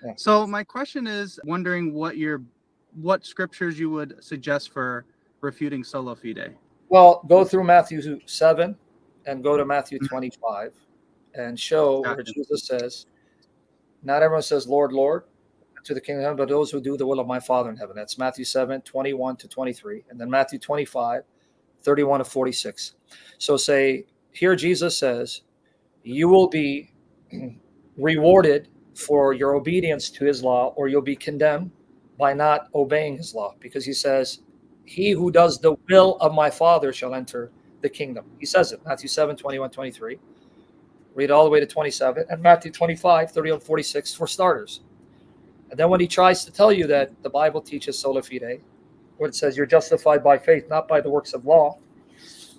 Yeah. So my question is wondering what scriptures you would suggest for refuting sola fide. Well, go through Matthew 7 and go to Matthew 25 and show where Gotcha. Jesus says, not everyone says, Lord, Lord, to the kingdom of heaven, but those who do the will of my Father in heaven. That's Matthew 7, 21 to 23. And then Matthew 25, 31 to 46. So say, here Jesus says, you will be rewarded for your obedience to his law, or you'll be condemned by not obeying his law. Because he says, he who does the will of my Father shall enter the kingdom. He says it, Matthew 7, 21, 23. Read all the way to 27. And Matthew 25, 31, 46 for starters. And then when he tries to tell you that the Bible teaches sola fide, where it says you're justified by faith, not by the works of law,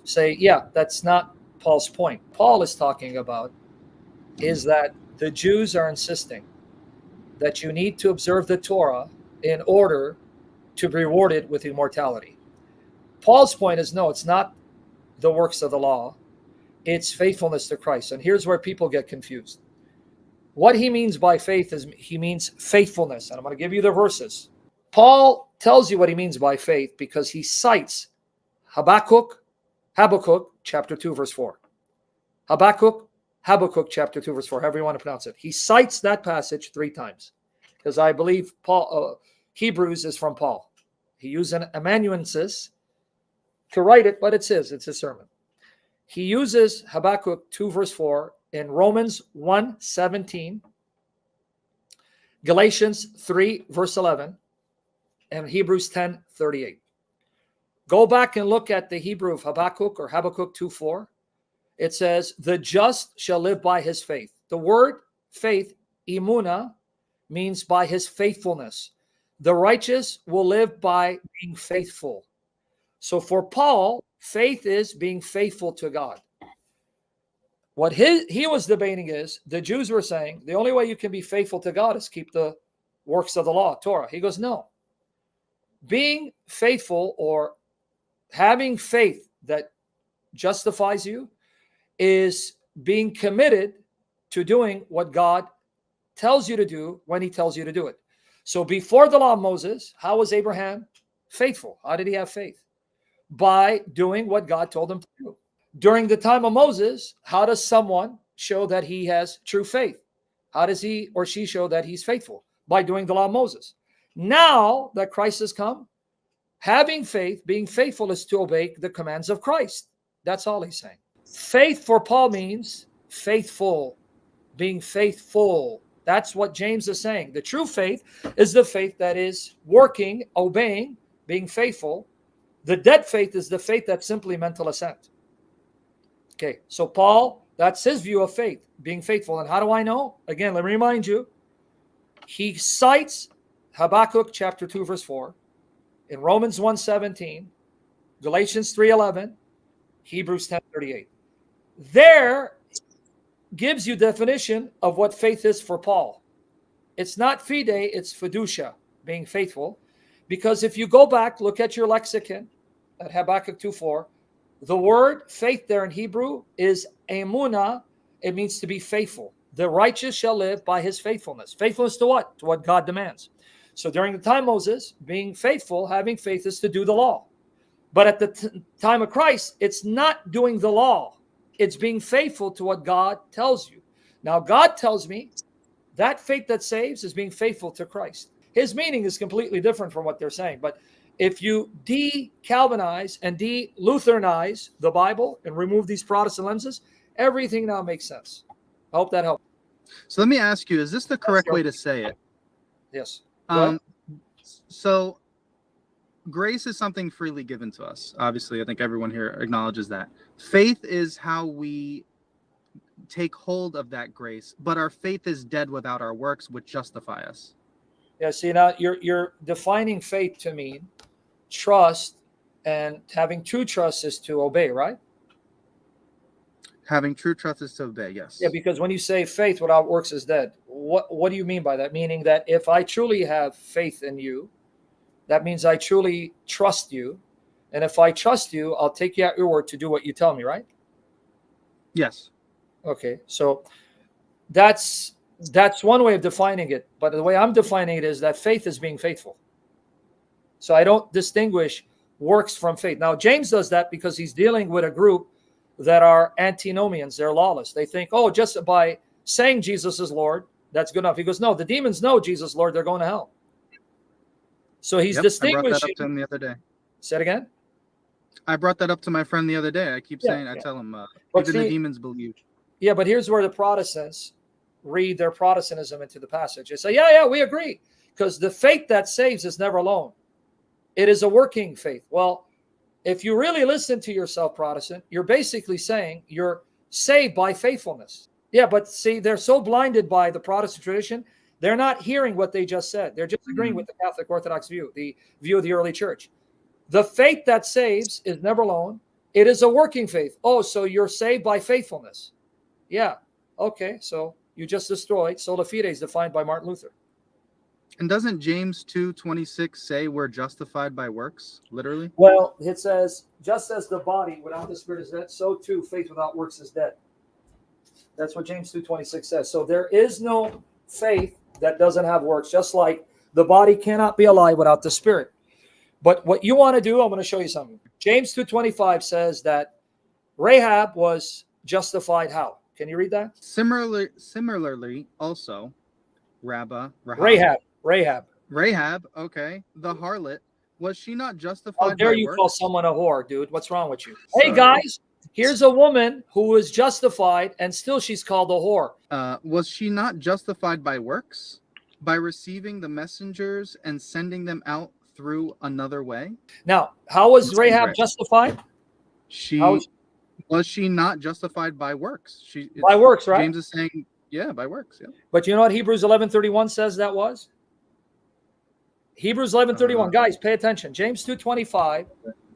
say, yeah, that's not Paul's point. Paul is talking about is that the Jews are insisting that you need to observe the Torah in order to be rewarded with immortality. Paul's point is, no, it's not the works of the law. It's faithfulness to Christ. And here's where people get confused. What he means by faith is he means faithfulness. And I'm going to give you the verses. Paul tells you what he means by faith because he cites Habakkuk, chapter 2, verse 4. Habakkuk, chapter 2, verse 4, however you want to pronounce it. He cites that passage 3 times because I believe Hebrews is from Paul. He used an amanuensis to write it, but it's his sermon. He uses Habakkuk 2, verse 4 in Romans 1:17, Galatians 3, verse 11, and Hebrews 10:38. Go back and look at the Hebrew of Habakkuk or Habakkuk 2:4. It says, the just shall live by his faith. The word faith, imuna, means by his faithfulness. The righteous will live by being faithful. So for Paul, faith is being faithful to God. What he was debating is, the Jews were saying, the only way you can be faithful to God is keep the works of the law, Torah. He goes, no. Being faithful or having faith that justifies you is being committed to doing what God tells you to do when he tells you to do it. So before the law of Moses, how was Abraham faithful? How did he have faith? By doing what God told him to do. During the time of Moses, how does someone show that he has true faith? How does he or she show that he's faithful? By doing the law of Moses. Now that Christ has come, having faith, being faithful is to obey the commands of Christ. That's all he's saying. Faith for Paul means faithful, being faithful. That's what James is saying. The true faith is the faith that is working, obeying, being faithful. The dead faith is the faith that's simply mental assent. Okay, so Paul, that's his view of faith, being faithful. And how do I know? Again, let me remind you, he cites Habakkuk chapter 2, verse 4, in Romans 1:17, Galatians 3:11, Hebrews 10:38. There gives you definition of what faith is for Paul. It's not fide, it's fiducia, being faithful. Because if you go back, look at your lexicon at Habakkuk 2:4, the word faith there in Hebrew is emuna. It means to be faithful. The righteous shall live by his faithfulness. Faithfulness to what? To what God demands. So during the time of Moses, being faithful, having faith is to do the law. But at the time of Christ, it's not doing the law. It's being faithful to what God tells you. Now, God tells me that faith that saves is being faithful to Christ. His meaning is completely different from what they're saying. But if you de-Calvinize and de-Lutheranize the Bible and remove these Protestant lenses, everything now makes sense. I hope that helped. So let me ask you, is this the correct way to say it? Yes. So grace is something freely given to us. Obviously, I think everyone here acknowledges that. Faith is how we take hold of that grace, but our faith is dead without our works, which justify us. Yeah, see, now you're defining faith to mean trust, and having true trust is to obey, right? Having true trust is to obey, yes. Yeah, because when you say faith without works is dead, what do you mean by that? Meaning that if I truly have faith in you, that means I truly trust you. And if I trust you, I'll take you at your word to do what you tell me, right? Yes. Okay, so that's That's one way of defining it. But the way I'm defining it is that faith is being faithful. So I don't distinguish works from faith. Now, James does that because he's dealing with a group that are antinomians. They're lawless. They think, oh, just by saying Jesus is Lord, that's good enough. He goes, no, the demons know Jesus is Lord. They're going to hell. So he's distinguishing. I brought that up to him the other day. Say it again? I brought that up to my friend the other day. I keep saying, I tell him, even the demons believe. Yeah, but here's where the Protestants read their Protestantism into the passage. They say, yeah, we agree. Because the faith that saves is never alone. It is a working faith. Well, if you really listen to yourself, Protestant, you're basically saying you're saved by faithfulness. Yeah, but see, they're so blinded by the Protestant tradition, they're not hearing what they just said. They're just agreeing with the Catholic Orthodox view, the view of the early church. The faith that saves is never alone. It is a working faith. Oh, so you're saved by faithfulness. Yeah. Okay, so you just destroyed. Sola Fide is defined by Martin Luther. And doesn't James 2:26 say we're justified by works, literally? Well, it says, just as the body without the spirit is dead, so too faith without works is dead. That's what James 2:26 says. So there is no faith that doesn't have works, just like the body cannot be alive without the spirit. But what you want to do, I'm going to show you something. James 2:25 says that Rahab was justified how? Can you read that? Similarly, also, Rahab, okay, the harlot, was she not justified? How dare you call someone a whore, dude? What's wrong with you? Sorry. Hey, guys, here's a woman who was justified, and still she's called a whore. Was she not justified by works? By receiving the messengers and sending them out through another way? Now, how was Rahab justified? Was she not justified by works? By works, right? James is saying, yeah, by works. Yeah. But you know what Hebrews 11:31 says that was? Hebrews 11:31. Guys, pay attention. James 2:25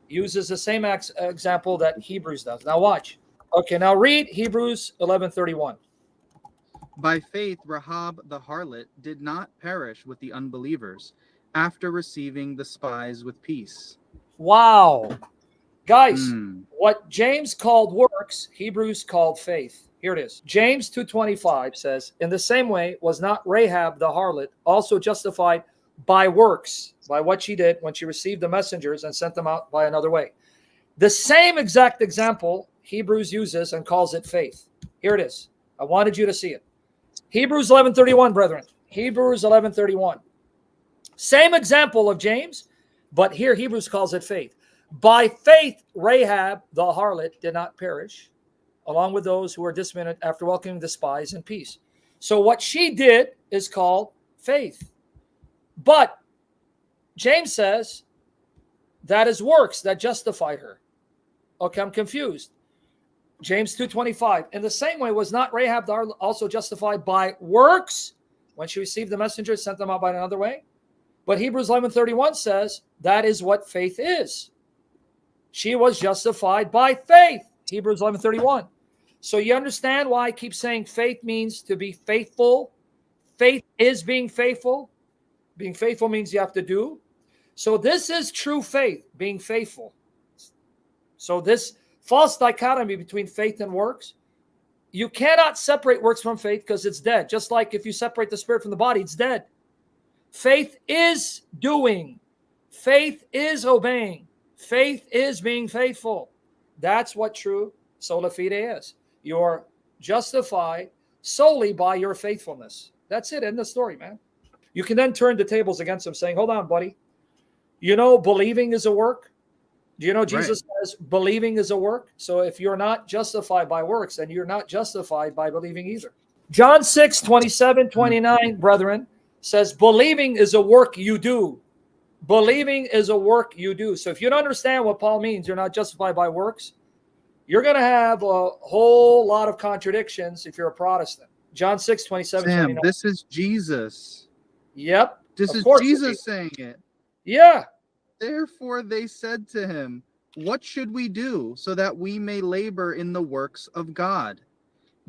uses the same example that Hebrews does. Now watch. Okay, now read Hebrews 11:31. By faith, Rahab the harlot did not perish with the unbelievers after receiving the spies with peace. Wow. Guys, what James called works, Hebrews called faith. Here it is. James 2:25 says, in the same way was not Rahab the harlot also justified by works, by what she did when she received the messengers and sent them out by another way. The same exact example Hebrews uses and calls it faith. Here it is. I wanted you to see it. Hebrews 11:31, brethren. Hebrews 11:31. Same example of James, but here Hebrews calls it faith. By faith, Rahab, the harlot, did not perish, along with those who were dismayed after welcoming the spies in peace. So what she did is called faith. But James says that is works that justified her. Okay, I'm confused. James 2:25. In the same way, was not Rahab the harlot also justified by works when she received the messengers, sent them out by another way? But Hebrews 11:31 says that is what faith is. She was justified by faith. Hebrews 11:31. So you understand why I keep saying faith means to be faithful. Faith is being faithful. Being faithful means you have to do. So this is true faith, being faithful. So this false dichotomy between faith and works, you cannot separate works from faith because it's dead. Just like if you separate the spirit from the body, it's dead. Faith is doing. Faith is obeying. Faith is being faithful. That's what true Sola Fide is. You're justified solely by your faithfulness. That's it. End of story, man. You can then turn the tables against them saying, hold on, buddy. You know, believing is a work. Do you know Jesus says believing is a work? So if you're not justified by works, then you're not justified by believing either. John 6:27-29, brethren, says believing is a work you do. Believing is a work you do. So if you don't understand what Paul means, you're not justified by works, you're going to have a whole lot of contradictions if you're a Protestant. John 6:27-29. Sam, this is Jesus. Yep. This is Jesus saying it. Yeah. Therefore they said to him, what should we do so that we may labor in the works of God?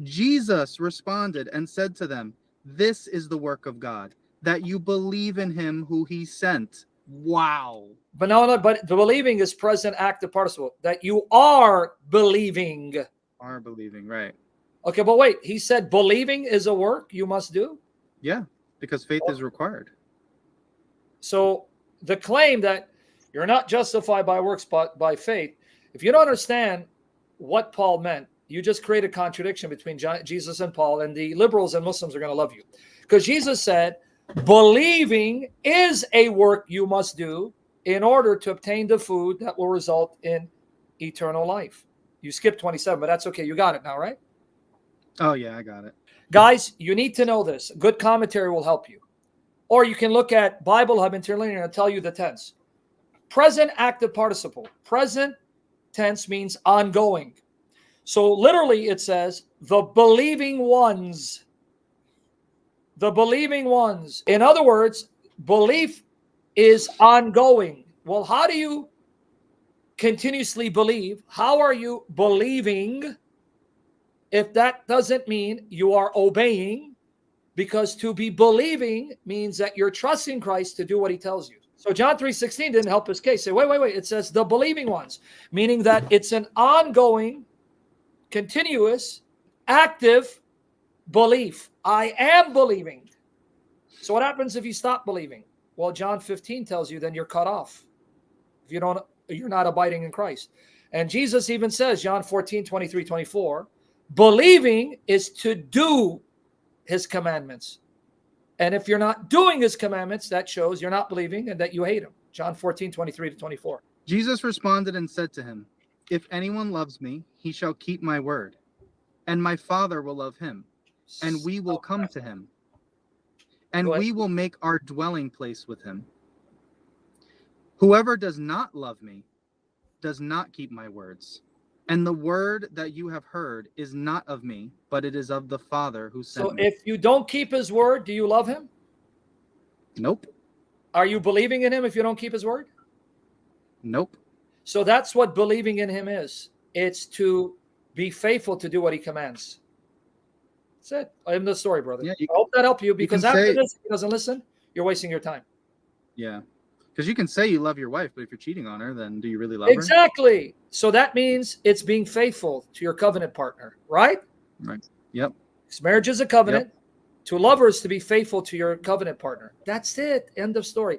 Jesus responded and said to them, this is the work of God, that you believe in him who he sent. Wow. But but the believing is present active participle. That you are believing. Are believing, right. Okay, but wait, he said believing is a work you must do. Yeah, because faith is required. So the claim that you're not justified by works but by faith, if you don't understand what Paul meant, you just create a contradiction between Jesus and Paul, and the liberals and Muslims are going to love you. Because Jesus said, believing is a work you must do in order to obtain the food that will result in eternal life. You skipped 27, but that's okay. You got it now, right? Oh, yeah, I got it. Guys, you need to know this. Good commentary will help you. Or you can look at Bible Hub Interlinear and tell you the tense. Present active participle. Present tense means ongoing. So literally it says, the believing ones. The believing ones. In other words, belief is ongoing. Well, how do you continuously believe? How are you believing if that doesn't mean you are obeying? Because to be believing means that you're trusting Christ to do what he tells you. So John 3:16 didn't help his case. Say, wait. It says the believing ones, meaning that it's an ongoing, continuous, active belief. I am believing. So what happens if you stop believing? Well, John 15 tells you then you're cut off. If you're not abiding in Christ. And Jesus even says, John 14:23-24, believing is to do his commandments. And if you're not doing his commandments, that shows you're not believing and that you hate him. John 14:23-24. Jesus responded and said to him, if anyone loves me, he shall keep my word, and my Father will love him, and we will come to him, and we will make our dwelling place with him. Whoever does not love me does not keep my words. And the word that you have heard is not of me, but it is of the Father who sent me. So if you don't keep his word, do you love him? Nope. Are you believing in him if you don't keep his word? Nope. So that's what believing in him is. It's to be faithful to do what he commands. That's it. I am the story, brother. Yeah, I hope that helped you, because after say, this, if he doesn't listen, you're wasting your time. Yeah. Because you can say you love your wife, but if you're cheating on her, then do you really love her? Exactly. So that means it's being faithful to your covenant partner, right? Right. Yep. Because marriage is a covenant. Yep. To lovers, to be faithful to your covenant partner. That's it. End of story.